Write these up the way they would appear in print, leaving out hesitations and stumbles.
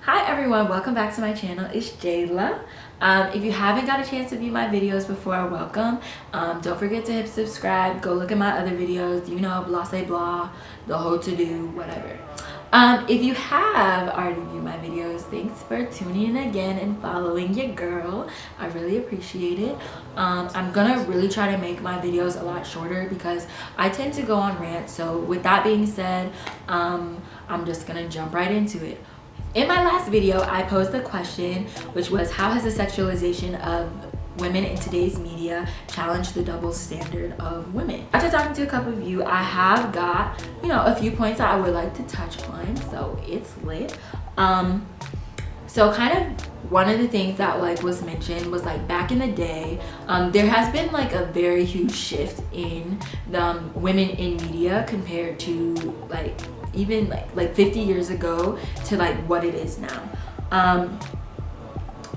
Hi everyone, welcome back to my channel. It's Jayla. If you haven't got a chance to view my videos before, welcome. Don't forget to hit subscribe. Go look at my other videos, you know, blah say blah, the whole to do, whatever. If you have already viewed my videos, thanks for tuning in again and following your girl. I really appreciate it. I'm gonna really try to make my videos a lot shorter because I tend to go on rants. So with that being said, I'm just gonna jump right into it. In my last video, I posed the question, which was, how has the sexualization of women in today's media challenged the double standard of women? After talking to a couple of you, I have got, you know, a few points that I would like to touch on, so it's lit. So kind of one of the things that was mentioned was back in the day, there has been a very huge shift in the women in media compared to even 50 years ago to what it is now.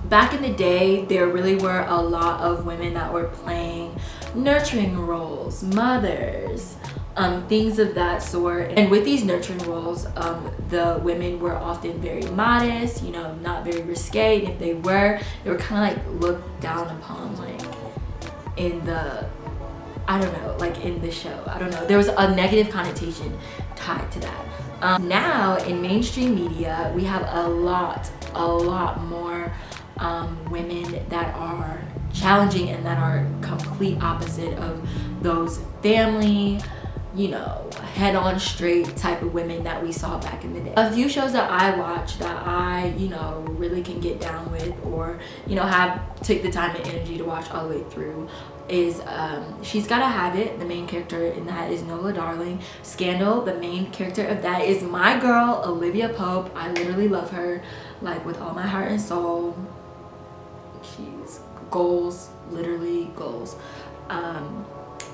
Back in the day, there really were a lot of women that were playing nurturing roles, mothers, things of that sort. And with these nurturing roles, the women were often very modest, you know, not very risque. And if they were kind of looked down upon in the, I don't know, in the show. I don't know. There was a negative connotation tied to that. Now in mainstream media, we have a lot more women that are challenging and that are complete opposite of those family, you know, head on straight type of women that we saw back in the day. A few shows that I watch that I, you know, really can get down with, or, you know, take the time and energy to watch all the way through is She's Gotta Have It. The main character in that is Nola Darling. Scandal, the main character of that is my girl Olivia Pope. I literally love her with all my heart and soul. She's goals, literally goals.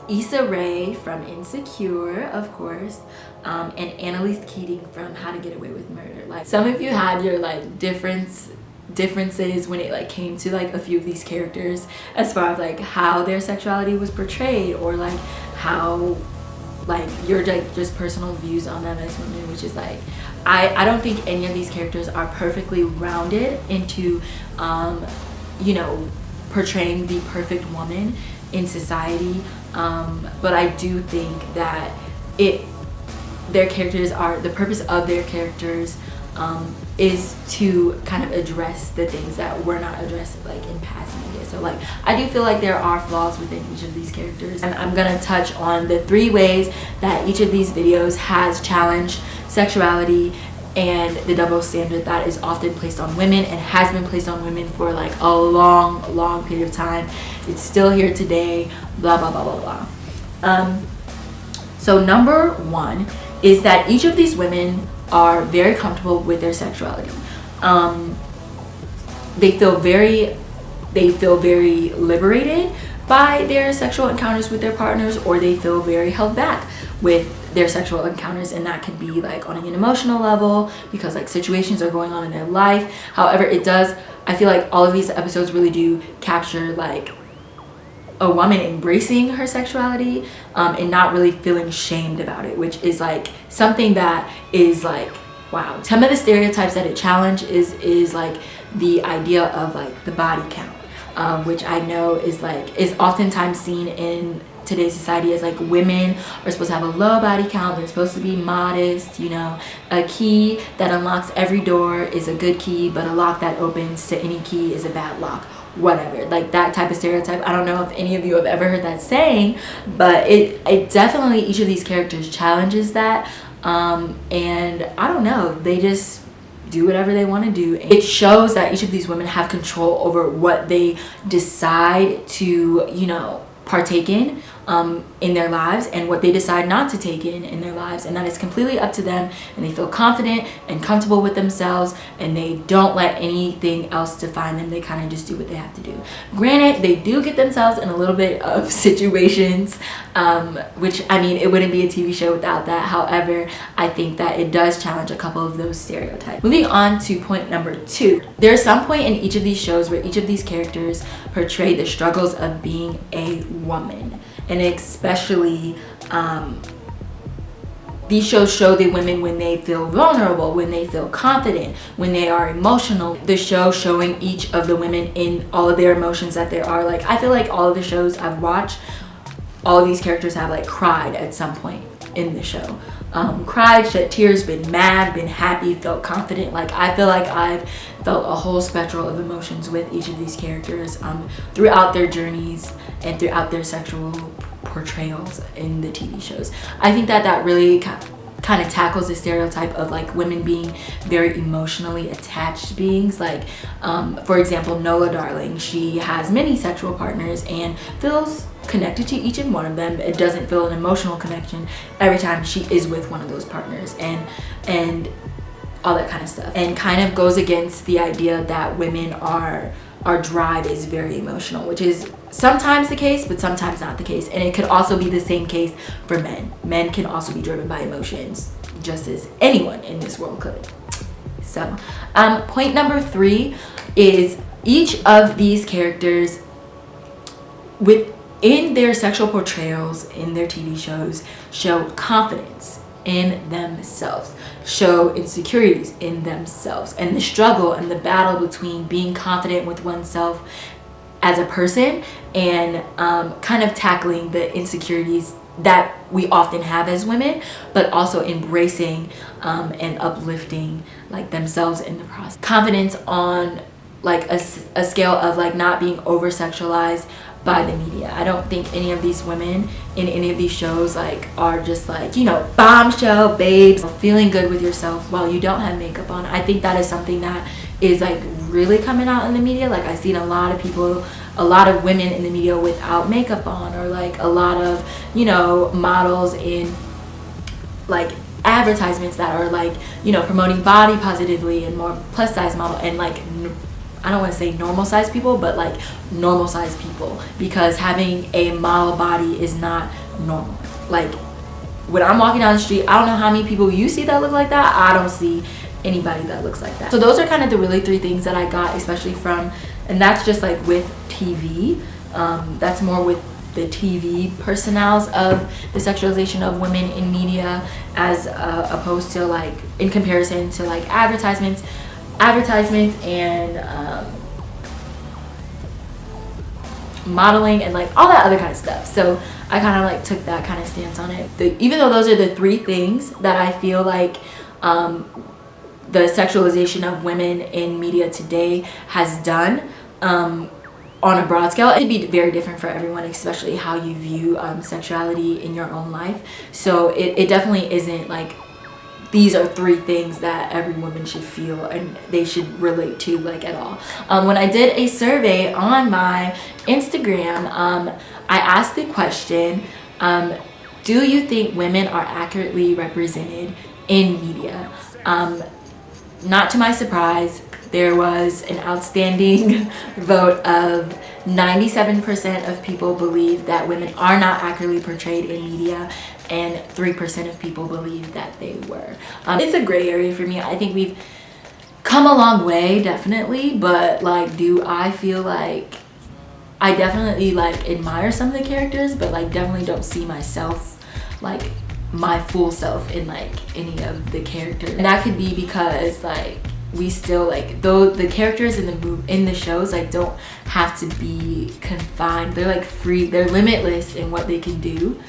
Issa Rae from Insecure, of course, and Annalise Keating from How to Get Away with Murder. Some of you had your differences when it came to a few of these characters as far as how their sexuality was portrayed, or how your just personal views on them as women, which is I don't think any of these characters are perfectly rounded into you know, portraying the perfect woman in society, but I do think that their characters are, the purpose of their characters is to kind of address the things that were not addressed in past media. So I do feel there are flaws within each of these characters, and I'm gonna touch on the 3 ways that each of these videos has challenged sexuality and the double standard that is often placed on women and has been placed on women for a long period of time. It's still here today, blah blah blah blah blah. So number 1 is that each of these women are very comfortable with their sexuality. They feel very liberated by their sexual encounters with their partners, or they feel very held back with their sexual encounters, and that could be on an emotional level because situations are going on in their life. However, I feel all of these episodes really do capture a woman embracing her sexuality and not really feeling shamed about it, which is something that is wow. Some of the stereotypes that it challenges is the idea of the body count, which I know is oftentimes seen in today's society as women are supposed to have a low body count, they're supposed to be modest, you know, a key that unlocks every door is a good key, but a lock that opens to any key is a bad lock, whatever, that type of stereotype. I don't know if any of you have ever heard that saying, but it definitely, each of these characters challenges that, and I don't know, they just do whatever they want to do. It shows that each of these women have control over what they decide to, you know, partake in their lives, and what they decide not to take in their lives, and that is completely up to them, and they feel confident and comfortable with themselves, and they don't let anything else define them. They kind of just do what they have to do. Granted, they do get themselves in a little bit of situations, which, I mean, it wouldn't be a TV show without that. However, I think that it does challenge a couple of those stereotypes. Moving on to point number 2. There's some point in each of these shows where each of these characters portray the struggles of being a woman, and especially these shows show the women when they feel vulnerable, when they feel confident, when they are emotional. The show showing each of the women in all of their emotions that there are. Like, I feel like all of the shows I've watched, all of these characters have like cried at some point in the show. Cried, shed tears, been mad, been happy, felt confident. Like, I feel like I've felt a whole spectrum of emotions with each of these characters throughout their journeys and throughout their sexual portrayals in the TV shows. I think that really kind of tackles the stereotype of like women being very emotionally attached beings. Like, for example, Nola Darling, she has many sexual partners and feels connected to each and one of them. It doesn't feel an emotional connection every time she is with one of those partners, and all that kind of stuff, and kind of goes against the idea that women our drive is very emotional, which is sometimes the case, but sometimes not the case. And it could also be the same case for men. Men can also be driven by emotions, just as anyone in this world could. So, point number 3 is each of these characters within their sexual portrayals in their TV shows show confidence in themselves, show insecurities in themselves, and the struggle and the battle between being confident with oneself as a person and kind of tackling the insecurities that we often have as women, but also embracing and uplifting like themselves in the process. Confidence on like a scale of like not being over sexualized by the media. I don't think any of these women in any of these shows like are just like, you know, bombshell babes, feeling good with yourself while you don't have makeup on. I think that is something that is like really coming out in the media. Like, I've seen a lot of people, a lot of women in the media without makeup on, or like a lot of, you know, models in like advertisements that are like, you know, promoting body positively and more plus size model, and like I don't want to say normal size people, but like normal size people, because having a model body is not normal. Like, when I'm walking down the street, I don't know how many people you see that look like that. I don't see anybody that looks like that. So those are kind of the really 3 things that I got, especially from, and that's just like with TV. That's more with the TV personals of the sexualization of women in media, as opposed to like in comparison to like advertisements and modeling and like all that other kind of stuff. So I kind of like took that kind of stance on it. Even though those are the 3 things that I feel like the sexualization of women in media today has done on a broad scale, it'd be very different for everyone, especially how you view sexuality in your own life. So it definitely isn't like these are 3 things that every woman should feel and they should relate to like at all. When I did a survey on my Instagram, I asked the question, do you think women are accurately represented in media? Not to my surprise, there was an outstanding vote of 97% of people believe that women are not accurately portrayed in media, and 3% of people believe that they were. It's a gray area for me. I think we've come a long way, definitely, but like, do I feel like I definitely like admire some of the characters, but like definitely don't see myself, like my full self in like any of the characters. And that could be because like we still like, though the characters in the shows like don't have to be confined, they're like free, they're limitless in what they can do.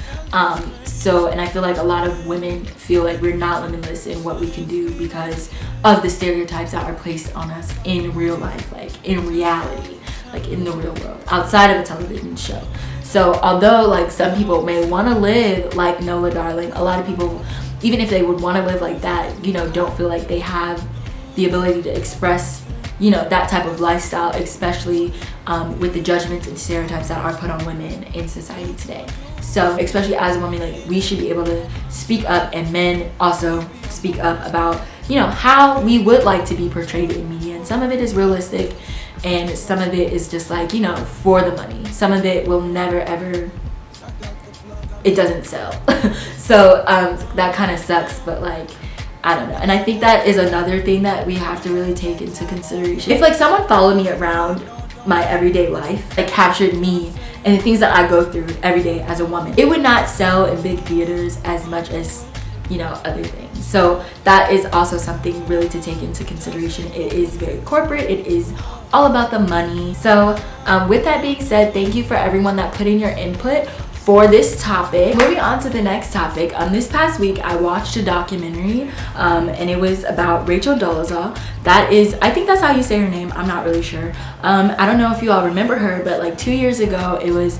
So, and I feel like a lot of women feel like we're not limitless in what we can do because of the stereotypes that are placed on us in real life, like in reality, like in the real world, outside of a television show. So although like some people may want to live like Nola Darling, a lot of people, even if they would want to live like that, you know, don't feel like they have the ability to express, you know, that type of lifestyle, especially with the judgments and stereotypes that are put on women in society today. So especially as a woman, like we should be able to speak up, and men also speak up about, you know, how we would like to be portrayed in media. And some of it is realistic, and some of it is just like, you know, for the money. Some of it will never ever, it doesn't sell. So that kind of sucks, but like, I don't know. And I think that is another thing that we have to really take into consideration. If like someone followed me around my everyday life, like captured me and the things that I go through every day as a woman, it would not sell in big theaters as much as you know, other things. So that is also something really to take into consideration. It is very corporate. It is all about the money. So with that being said, thank you for everyone that put in your input for this topic. Moving on to the next topic, this past week I watched a documentary and it was about Rachel Dolezal. That is, I think that's how you say her name, I'm not really sure. I don't know if you all remember her, but like 2 years ago it was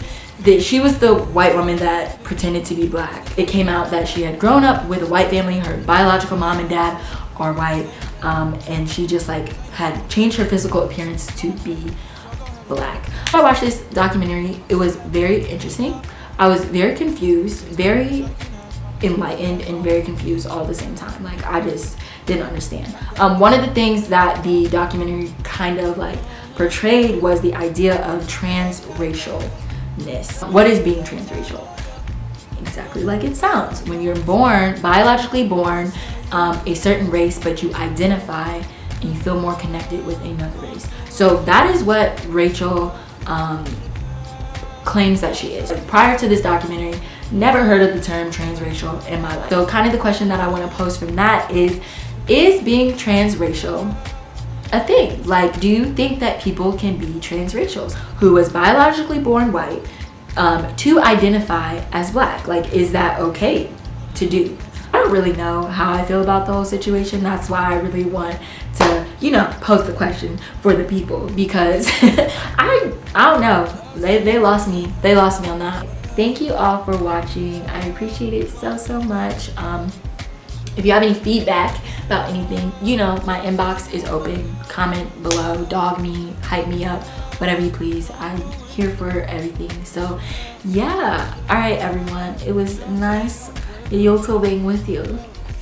she was the white woman that pretended to be black. It came out that she had grown up with a white family, her biological mom and dad are white, and she just like had changed her physical appearance to be black. I watched this documentary. It was very interesting. I was very confused, very enlightened, and very confused all at the same time. Like, I just didn't understand. One of the things that the documentary kind of like portrayed was the idea of transracialness. What is being transracial? Exactly like it sounds. When you're born, biologically born, a certain race, but you identify and you feel more connected with another race. So that is what Rachel claims that she is. Prior to this documentary, never heard of the term transracial in my life. So kind of the question that I want to pose from that is being transracial a thing? Like, do you think that people can be transracial who was biologically born white to identify as black? Like, is that okay to do? I don't really know how I feel about the whole situation. That's why I really want to, you know, pose the question for the people, because I don't know. They lost me. They lost me on that. Thank you all for watching. I appreciate it so much. If you have any feedback about anything, you know, my inbox is open. Comment below, dog me, hype me up, whatever you please. I'm here for everything. So yeah, all right everyone, it was nice YouTubing with you.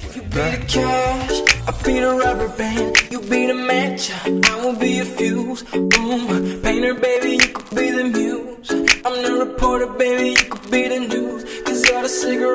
If you be the cash, I'll be the rubber band. You be the match, I will be a fuse. Boom, painter baby, you could be the muse. I'm the reporter baby, you could be the news. 'Cause you're the cigarette.